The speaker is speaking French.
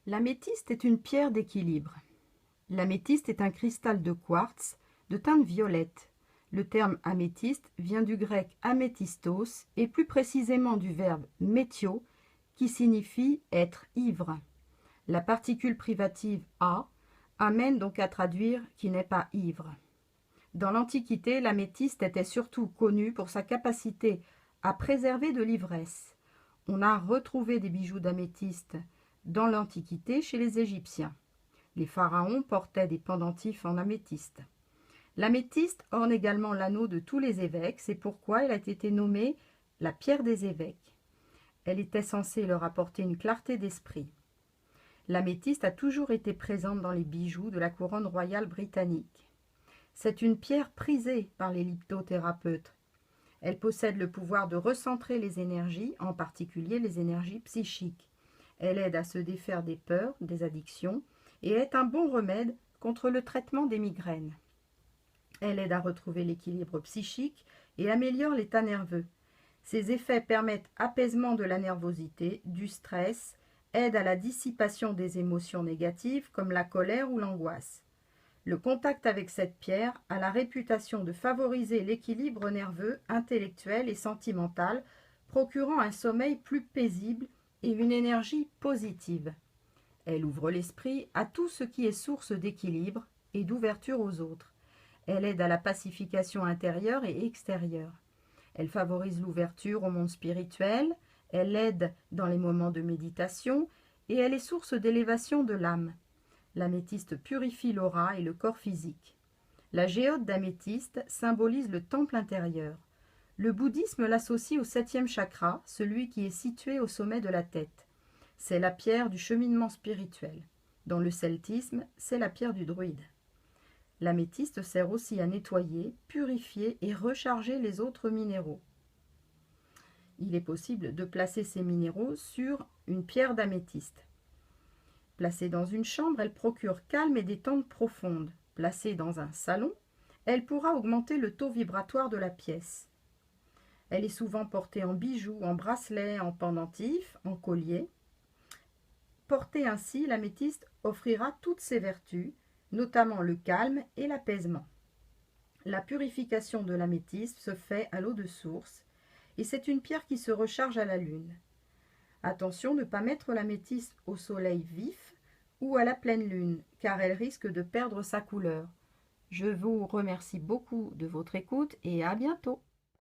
L'améthyste est une pierre d'équilibre. L'améthyste est un cristal de quartz de teinte violette. Le terme améthyste vient du grec améthystos et plus précisément du verbe méthio qui signifie être ivre. La particule privative a amène donc à traduire qui n'est pas ivre. Dans l'Antiquité, l'améthyste était surtout connu pour sa capacité à préserver de l'ivresse. On a retrouvé des bijoux d'améthyste dans l'Antiquité chez les Égyptiens. Les pharaons portaient des pendentifs en améthyste. L'améthyste orne également l'anneau de tous les évêques, c'est pourquoi elle a été nommée la pierre des évêques. Elle était censée leur apporter une clarté d'esprit. L'améthyste a toujours été présente dans les bijoux de la couronne royale britannique. C'est une pierre prisée par les lithothérapeutes. Elle possède le pouvoir de recentrer les énergies, en particulier les énergies psychiques. Elle aide à se défaire des peurs, des addictions, et est un bon remède contre le traitement des migraines. Elle aide à retrouver l'équilibre psychique et améliore l'état nerveux. Ses effets permettent apaisement de la nervosité, du stress, aident à la dissipation des émotions négatives comme la colère ou l'angoisse. Le contact avec cette pierre a la réputation de favoriser l'équilibre nerveux, intellectuel et sentimental, procurant un sommeil plus paisible et une énergie positive. Elle ouvre l'esprit à tout ce qui est source d'équilibre et d'ouverture aux autres. Elle aide à la pacification intérieure et extérieure. Elle favorise l'ouverture au monde spirituel, elle aide dans les moments de méditation et elle est source d'élévation de l'âme. L'améthyste purifie l'aura et le corps physique. La géode d'améthyste symbolise le temple intérieur. Le bouddhisme l'associe au 7e chakra, celui qui est situé au sommet de la tête. C'est la pierre du cheminement spirituel. Dans le celtisme, c'est la pierre du druide. L'améthyste sert aussi à nettoyer, purifier et recharger les autres minéraux. Il est possible de placer ces minéraux sur une pierre d'améthyste. Placée dans une chambre, elle procure calme et détente profonde. Placée dans un salon, elle pourra augmenter le taux vibratoire de la pièce. Elle est souvent portée en bijoux, en bracelets, en pendentifs, en colliers. Portée ainsi, l'améthyste offrira toutes ses vertus, notamment le calme et l'apaisement. La purification de l'améthyste se fait à l'eau de source et c'est une pierre qui se recharge à la lune. Attention ne pas mettre l'améthyste au soleil vif ou à la pleine lune car elle risque de perdre sa couleur. Je vous remercie beaucoup de votre écoute et à bientôt.